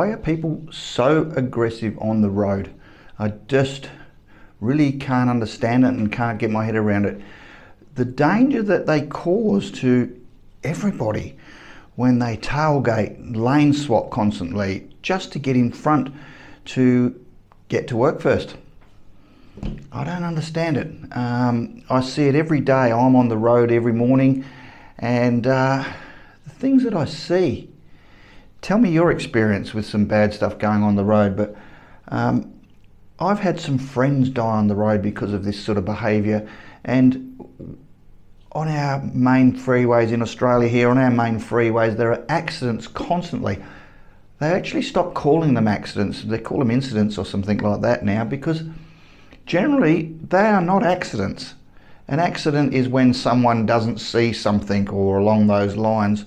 Why are people so aggressive on the road? I just really can't understand it and can't get my head around it. The danger that they cause to everybody when they tailgate, lane swap constantly, just to get in front to get to work first. I don't understand it. I see it every day. I'm on the road every morning, and the things that I see, tell me your experience with some bad stuff going on the road. But I've had some friends die on the road because of this sort of behaviour. And on our main freeways in Australia here, on our main freeways, there are accidents constantly. They actually stopped calling them accidents. They call them incidents or something like that now, because generally they are not accidents. An accident is when someone doesn't see something or along those lines.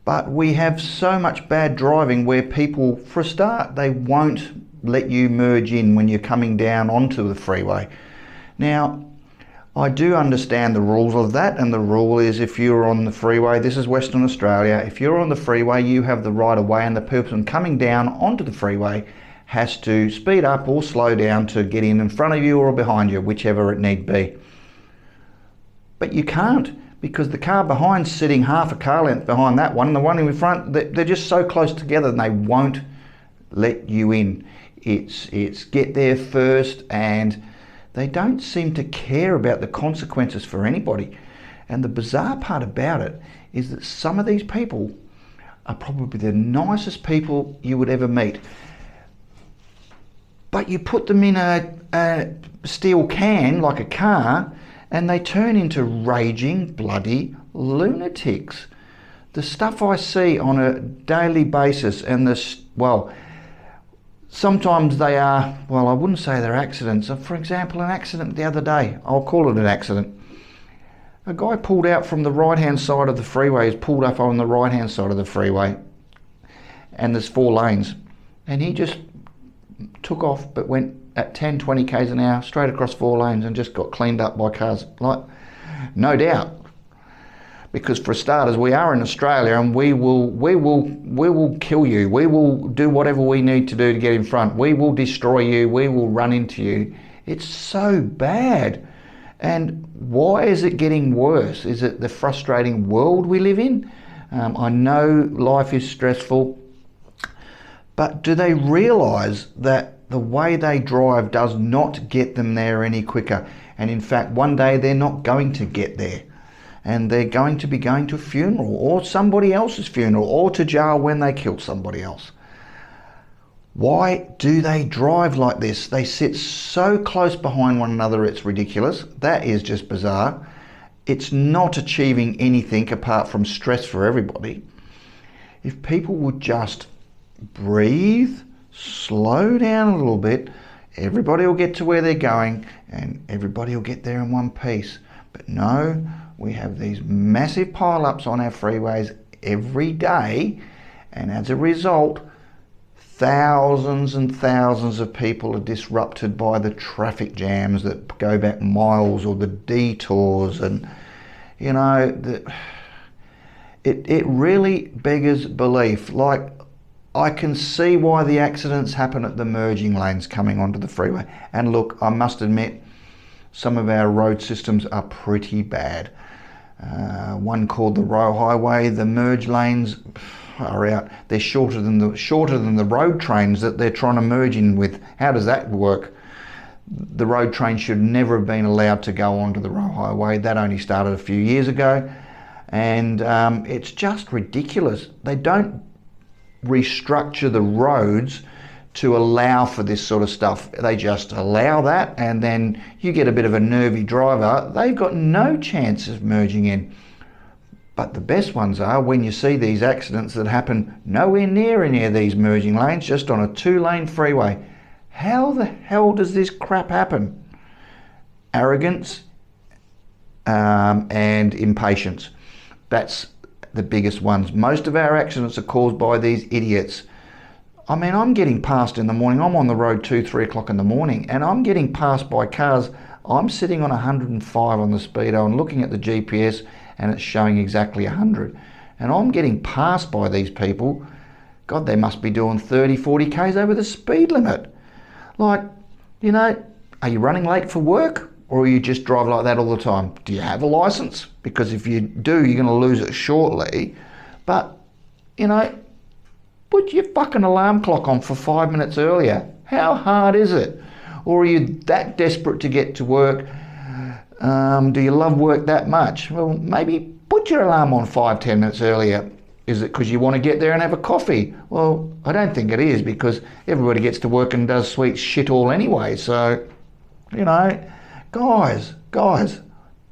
But we have so much bad driving where people, for a start, they won't let you merge in when you're coming down onto the freeway. Now, I do understand the rules of that, and the rule is if you're on the freeway, this is Western Australia, if you're on the freeway, you have the right of way, and the person coming down onto the freeway has to speed up or slow down to get in front of you or behind you, whichever it need be. But you can't, because the car behind's sitting half a car length behind that one, and the one in front, they're just so close together and they won't let you in. It's get there first, and they don't seem to care about the consequences for anybody. And the bizarre part about it is that some of these people are probably the nicest people you would ever meet. But you put them in a steel can, like a car, and they turn into raging bloody lunatics. The stuff I see on a daily basis, and sometimes they are, well, I wouldn't say they're accidents. For example, an accident the other day, I'll call it an accident. A guy pulled out from the right-hand side of the freeway. He's pulled up on the right-hand side of the freeway, and there's 4 lanes. And he just took off, but went at 10, 20 k's an hour straight across 4 lanes and just got cleaned up by cars. Like, no doubt. Because for starters, we are in Australia, and we will kill you. We will do whatever we need to do to get in front. We will destroy you. We will run into you. It's so bad. And why is it getting worse? Is it the frustrating world we live in? I know life is stressful, but do they realise that the way they drive does not get them there any quicker? And in fact, one day they're not going to get there. And they're going to be going to a funeral, or somebody else's funeral, or to jail when they kill somebody else. Why do they drive like this? They sit so close behind one another, it's ridiculous. That is just bizarre. It's not achieving anything apart from stress for everybody. If people would just breathe, slow down a little bit, everybody will get to where they're going, and everybody will get there in one piece. But no, we have these massive pile-ups on our freeways every day, and as a result, thousands and thousands of people are disrupted by the traffic jams that go back miles, or the detours, and you know, it really beggars belief. Like, I can see why the accidents happen at the merging lanes coming onto the freeway. And look, I must admit, some of our road systems are pretty bad. One called the Royal Highway, the merge lanes are out. They're shorter than the road trains that they're trying to merge in with. How does that work? The road train should never have been allowed to go onto the Royal Highway. That only started a few years ago, and it's just ridiculous. They don't restructure the roads to allow for this sort of stuff. They just allow that, and then you get a bit of a nervy driver. They've got no chance of merging in. But the best ones are when you see these accidents that happen nowhere near any of these merging lanes, just on a 2-lane freeway. How the hell does this crap happen? Arrogance and impatience. That's the biggest ones. Most of our accidents are caused by these idiots. I mean, I'm getting passed in the morning. I'm on the road 2, 3 o'clock in the morning, and I'm getting passed by cars. I'm sitting on 105 on the speedo and looking at the GPS, and it's showing exactly 100. And I'm getting passed by these people God, they must be doing 30, 40 Ks over the speed limit. Like, you know, are you running late for work, or you just drive like that all the time? Do you have a license? Because if you do, you're going to lose it shortly. But, you know, put your fucking alarm clock on for 5 minutes earlier. How hard is it? Or are you that desperate to get to work? Do you love work that much? Well, maybe put your alarm on 5-10 minutes earlier. Is it because you want to get there and have a coffee? Well, I don't think it is, because everybody gets to work and does sweet shit all anyway. So, you know, guys,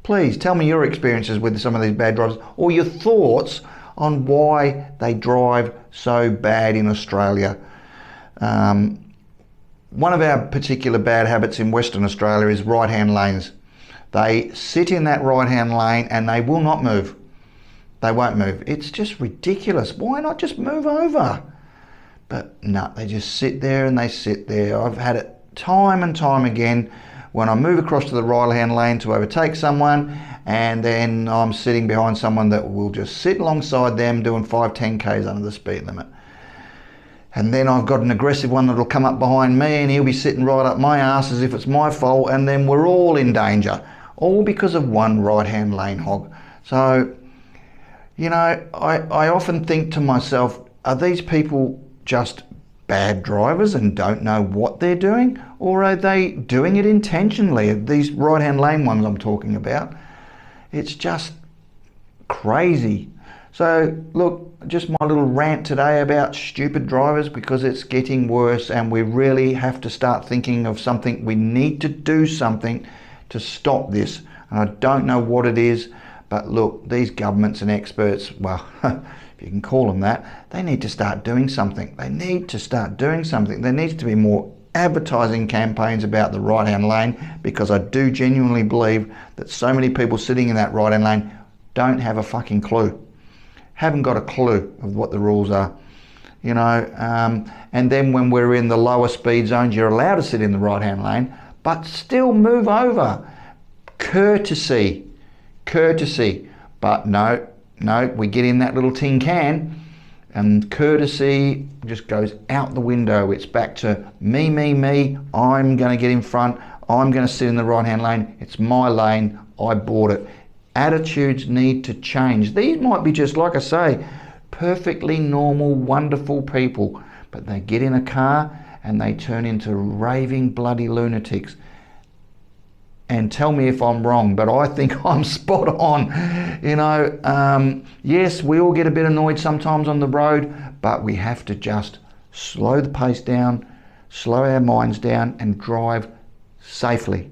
please tell me your experiences with some of these bad drivers, or your thoughts on why they drive so bad in Australia. One of our particular bad habits in Western Australia is right-hand lanes. They sit in that right-hand lane and they will not move. They won't move. It's just ridiculous. Why not just move over? But no, they just sit there and they sit there. I've had it time and time again when I move across to the right-hand lane to overtake someone, and then I'm sitting behind someone that will just sit alongside them doing 5-10 Ks under the speed limit. And then I've got an aggressive one that'll come up behind me and he'll be sitting right up my ass as if it's my fault, and then we're all in danger. All because of one right-hand lane hog. So, you know, I often think to myself, are these people just bad drivers and don't know what they're doing? Or are they doing it intentionally? These right-hand lane ones I'm talking about. It's just crazy. So look, just my little rant today about stupid drivers, because it's getting worse and we really have to start thinking of something. We need to do something to stop this. And I don't know what it is, but look, these governments and experts, well, if you can call them that, they need to start doing something. They need to start doing something. There needs to be more advertising campaigns about the right-hand lane, because I do genuinely believe that so many people sitting in that right-hand lane don't have a fucking clue. Haven't got a clue of what the rules are, you know. And then when we're in the lower speed zones, you're allowed to sit in the right-hand lane, but still move over. Courtesy. But no, we get in that little tin can and courtesy just goes out the window. It's back to me. I'm going to get in front. I'm going to sit in the right-hand lane. It's my lane. I bought it. Attitudes need to change. These might be just, like I say, perfectly normal, wonderful people, but they get in a car and they turn into raving bloody lunatics. And tell me if I'm wrong, but I think I'm spot on. You know, yes, we all get a bit annoyed sometimes on the road, but we have to just slow the pace down, slow our minds down and drive safely.